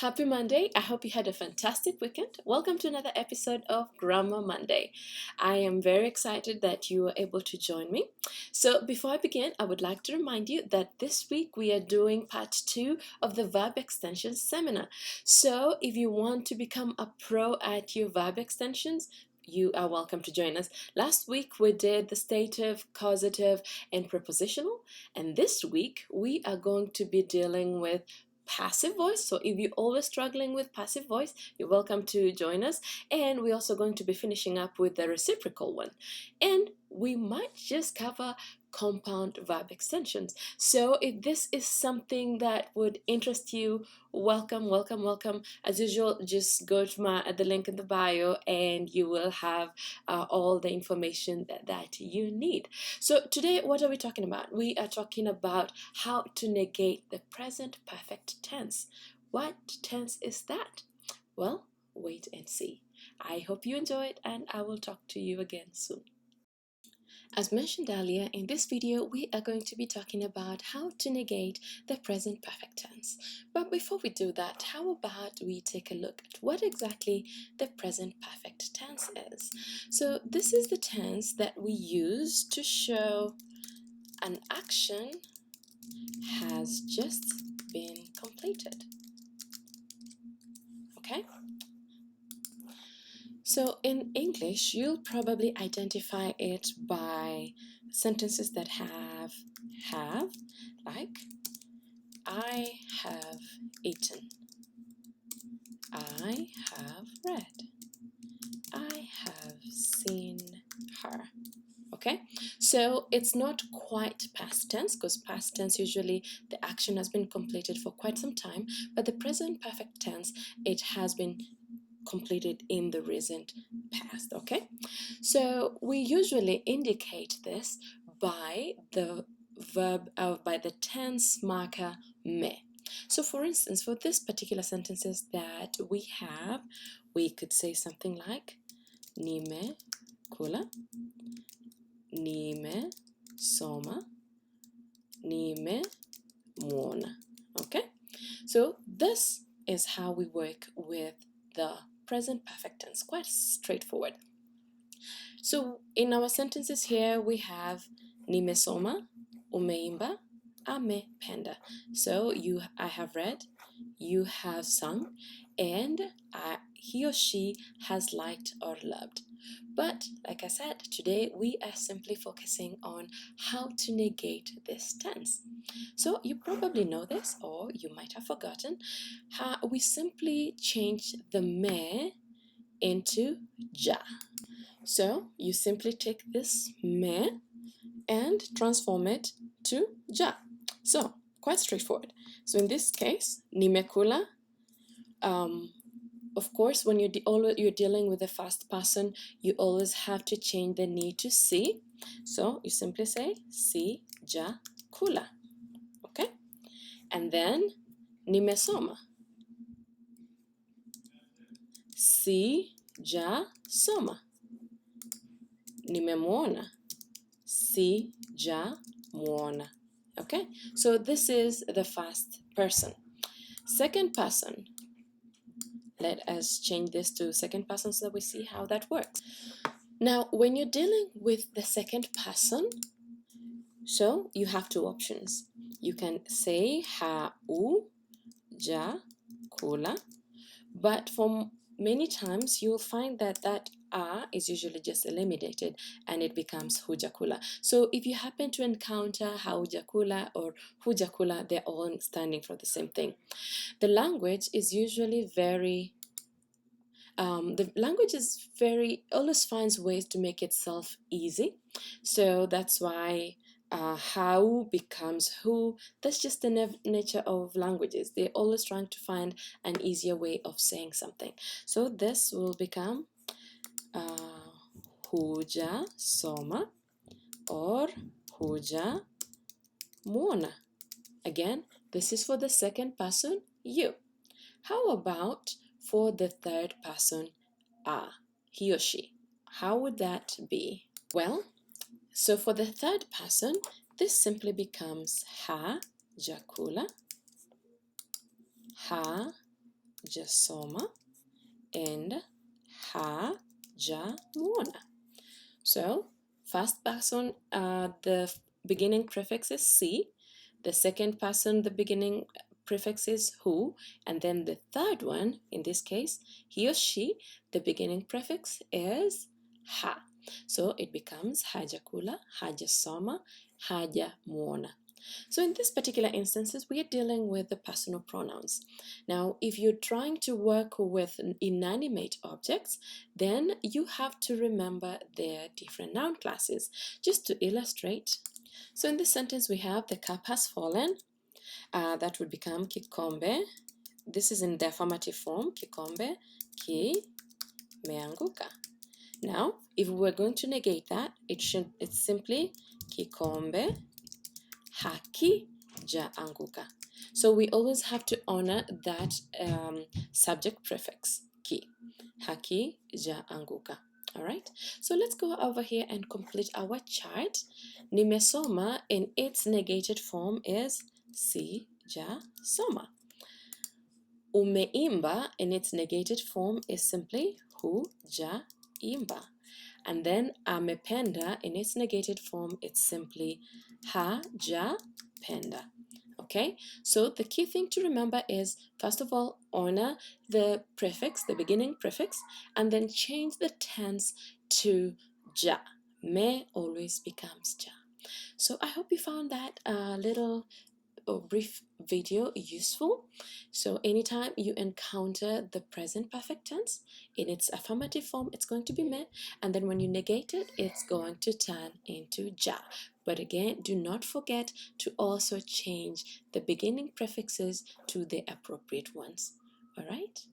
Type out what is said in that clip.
Happy Monday. I hope you had a fantastic weekend. Welcome to another episode of Grammar Monday. I am very excited that you were able to join me. So before I begin, I would like to remind you that this week we are doing part 2 of the verb extensions seminar. So if you want to become a pro at your verb extensions, you are welcome to join us. Last week we did the stative, causative, and prepositional, and this week we are going to be dealing with passive voice. So if you're always struggling with passive voice, you're welcome to join us. And we're also going to be finishing up with the reciprocal one. And we might just cover compound verb extensions. So if this is something that would interest you, welcome. As usual, just go to the link in the bio and you will have all the information that you need. So today, what are we talking about? We are talking about how to negate the present perfect tense. What tense is that? Well, wait and see. I hope you enjoyed, and I will talk to you again soon. As mentioned earlier, in this video, we are going to be talking about how to negate the present perfect tense. But before we do that, how about we take a look at what exactly the present perfect tense is? So this is the tense that we use to show an action has just been completed. Okay? So in English, you'll probably identify it by sentences that have, like I have eaten, I have read, I have seen her. Okay, so it's not quite past tense, because past tense usually the action has been completed for quite some time, but the present perfect tense, it has been completed in the recent past. Okay, so we usually indicate this by the verb by the tense marker me. So for instance, for this particular sentences that we have, we could say something like nime kula, nime soma, nime mwona. Okay, so this is how we work with the present perfect tense. Quite straightforward. So in our sentences here we have nimesoma, umeimba, amependa. So I have read, you have sung, and he or she has liked or loved. But like I said, today we are simply focusing on how to negate this tense. So you probably know this, or you might have forgotten. We simply change the me into ja. So you simply take this me and transform it to ja. So quite straightforward. So in this case, nimekula. Of course, when you're dealing with the first person, you always have to change the ni to si. So you simply say si ja kula. Okay, and then nimesoma. Si ja soma. Nimemwona. Si ja mwona. Okay, so this is the first person. Second person, let us change this to second person so that we see how that works. Now, when you're dealing with the second person, so you have two options. You can say ha u ja kula, but for many times you'll find that that is usually just eliminated and it becomes hujakula. So if you happen to encounter haujakula or hujakula, they're all standing for the same thing. The language is usually always finds ways to make itself easy. So that's why how becomes who. That's just the nature of languages. They're always trying to find an easier way of saying something. So this will become huja soma or huja mwona. Again, this is for the second person, you. How about for the third person, he or she? How would that be? Well, so for the third person, this simply becomes ha jakula, ha hajasoma and hajamuona. So first person, the beginning prefix is si. The second person, the beginning prefix is hu. And then the third one, in this case, he or she, the beginning prefix is ha. So it becomes hajakula, hajasoma, hajamuona. So in this particular instances, we are dealing with the personal pronouns. Now, if you're trying to work with inanimate objects, then you have to remember their different noun classes. Just to illustrate, so in this sentence, we have the cup has fallen. That would become kikombe. This is in the affirmative form, kikombe kimeanguka. Now, if we're going to negate that, it's simply kikombe hakijaanguka. So we always have to honor that subject prefix, ki. Hakijaanguka. All right, so let's go over here and complete our chart. Nimesoma in its negated form is sijasoma. Umeimba in its negated form is simply hujaimba. And then amependa in its negated form, it's simply hajapenda. Okay, so the key thing to remember is, first of all, honor the prefix, the beginning prefix, and then change the tense to ja. Me always becomes ja. So I hope you found that little brief video useful. So anytime you encounter the present perfect tense in its affirmative form, it's going to be me, and then when you negate it, it's going to turn into ja. But again, do not forget to also change the beginning prefixes to the appropriate ones. All right.